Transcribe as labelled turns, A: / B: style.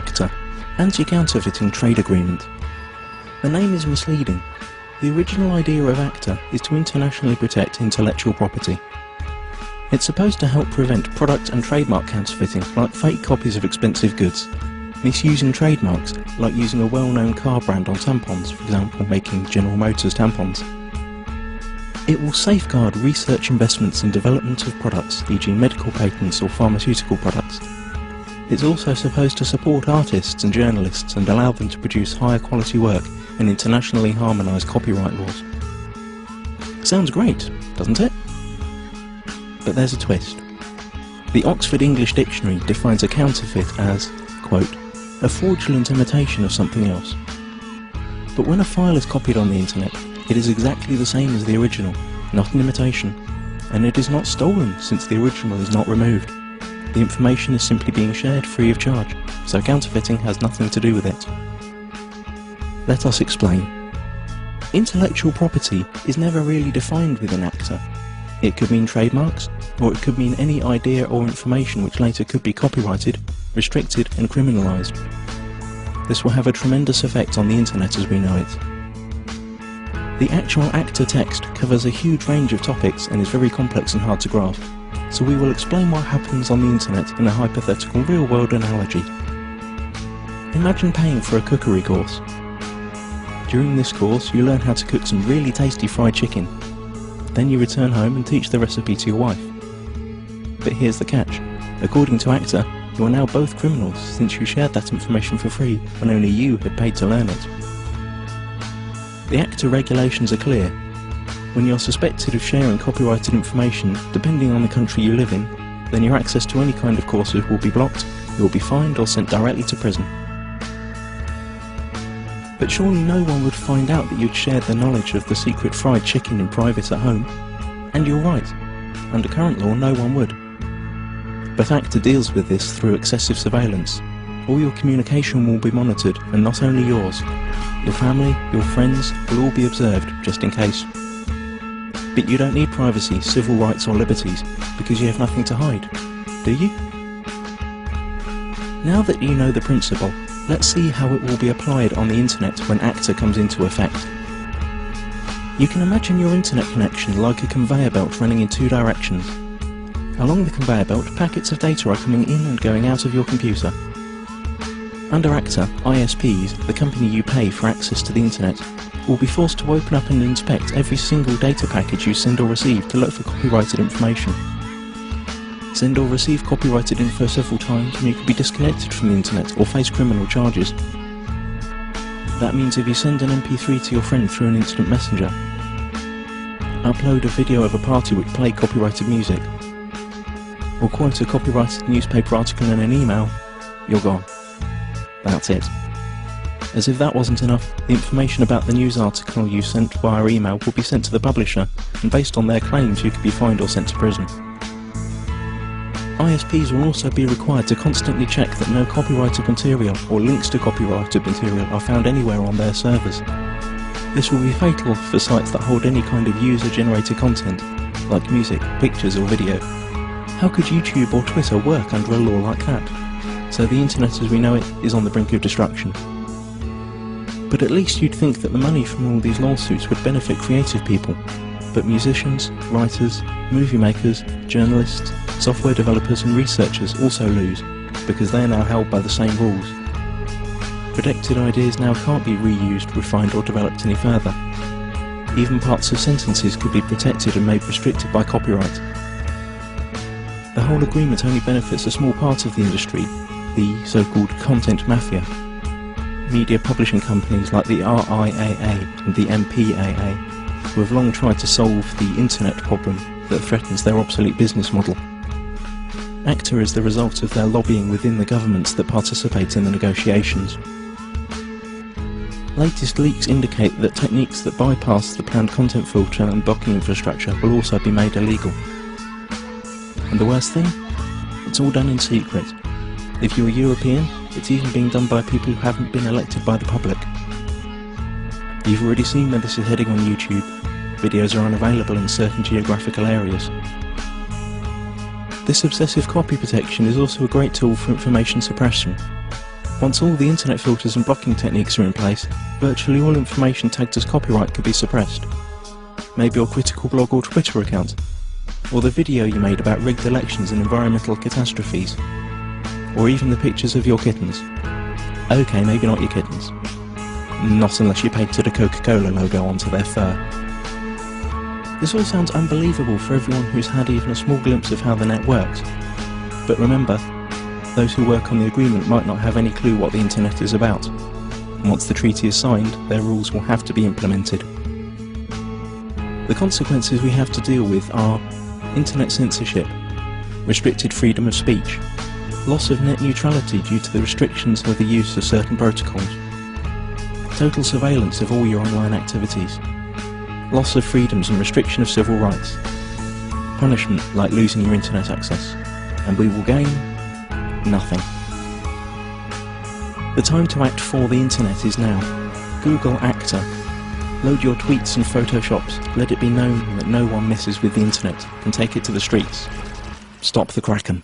A: ACTA, Anti-Counterfeiting Trade Agreement. The name is misleading. The original idea of ACTA is to internationally protect intellectual property. It's supposed to help prevent product and trademark counterfeiting, like fake copies of expensive goods, misusing trademarks, like using a well-known car brand on tampons, for example making General Motors tampons. It will safeguard research investments in development of products, e.g. medical patents or pharmaceutical products. It's also supposed to support artists and journalists and allow them to produce higher quality work in internationally harmonised copyright laws. Sounds great, doesn't it? But there's a twist. The Oxford English Dictionary defines a counterfeit as, quote, a fraudulent imitation of something else. But when a file is copied on the internet, it is exactly the same as the original, not an imitation, and it is not stolen since the original is not removed. The information is simply being shared free of charge, so counterfeiting has nothing to do with it. Let us explain. Intellectual property is never really defined within ACTA. It could mean trademarks, or it could mean any idea or information which later could be copyrighted, restricted and criminalised. This will have a tremendous effect on the internet as we know it. The actual ACTA text covers a huge range of topics and is very complex and hard to grasp, so we will explain what happens on the internet in a hypothetical real-world analogy. Imagine paying for a cookery course. During this course you learn how to cook some really tasty fried chicken. Then you return home and teach the recipe to your wife. But here's the catch. According to ACTA, you are now both criminals since you shared that information for free when only you had paid to learn it. The ACTA regulations are clear. When you're suspected of sharing copyrighted information, depending on the country you live in, then your access to any kind of courses will be blocked, you will be fined or sent directly to prison. But surely no one would find out that you'd shared the knowledge of the secret fried chicken in private at home. And you're right. Under current law, no one would. But ACTA deals with this through excessive surveillance. All your communication will be monitored, and not only yours. Your family, your friends will all be observed, just in case. But you don't need privacy, civil rights or liberties, because you have nothing to hide, do you? Now that you know the principle, let's see how it will be applied on the internet when ACTA comes into effect. You can imagine your internet connection like a conveyor belt running in two directions. Along the conveyor belt, packets of data are coming in and going out of your computer. Under ACTA, ISPs, the company you pay for access to the internet, will be forced to open up and inspect every single data package you send or receive to look for copyrighted information. Send or receive copyrighted info several times and you could be disconnected from the internet or face criminal charges. That means if you send an MP3 to your friend through an instant messenger, upload a video of a party which played copyrighted music, or quote a copyrighted newspaper article in an email, you're gone. That's it. As if that wasn't enough, the information about the news article you sent via email will be sent to the publisher, and based on their claims you could be fined or sent to prison. ISPs will also be required to constantly check that no copyrighted material or links to copyrighted material are found anywhere on their servers. This will be fatal for sites that hold any kind of user-generated content, like music, pictures or video. How could YouTube or Twitter work under a law like that? So the internet as we know it is on the brink of destruction. But at least you'd think that the money from all these lawsuits would benefit creative people. But musicians, writers, movie makers, journalists, software developers and researchers also lose, because they are now held by the same rules. Protected ideas now can't be reused, refined or developed any further. Even parts of sentences could be protected and made restricted by copyright. The whole agreement only benefits a small part of the industry, the so-called content mafia. Media publishing companies like the RIAA and the MPAA, who have long tried to solve the internet problem that threatens their obsolete business model. ACTA is the result of their lobbying within the governments that participate in the negotiations. Latest leaks indicate that techniques that bypass the planned content filter and blocking infrastructure will also be made illegal. And the worst thing? It's all done in secret. If you're European, it's even being done by people who haven't been elected by the public. You've already seen where this is heading on YouTube. Videos are unavailable in certain geographical areas. This obsessive copy protection is also a great tool for information suppression. Once all the internet filters and blocking techniques are in place, virtually all information tagged as copyright could be suppressed. Maybe your critical blog or Twitter account, or the video you made about rigged elections and environmental catastrophes, or even the pictures of your kittens. Okay, maybe not your kittens. Not unless you painted a Coca-Cola logo onto their fur. This all sounds unbelievable for everyone who's had even a small glimpse of how the net works. But remember, those who work on the agreement might not have any clue what the internet is about. And once the treaty is signed, their rules will have to be implemented. The consequences we have to deal with are internet censorship, restricted freedom of speech, loss of net neutrality due to the restrictions of the use of certain protocols, total surveillance of all your online activities, loss of freedoms and restriction of civil rights, punishment like losing your internet access, and we will gain nothing. The time to act for the internet is now. Google ACTA. Load your tweets and photoshops. Let it be known that no one messes with the internet and take it to the streets. Stop the Kraken.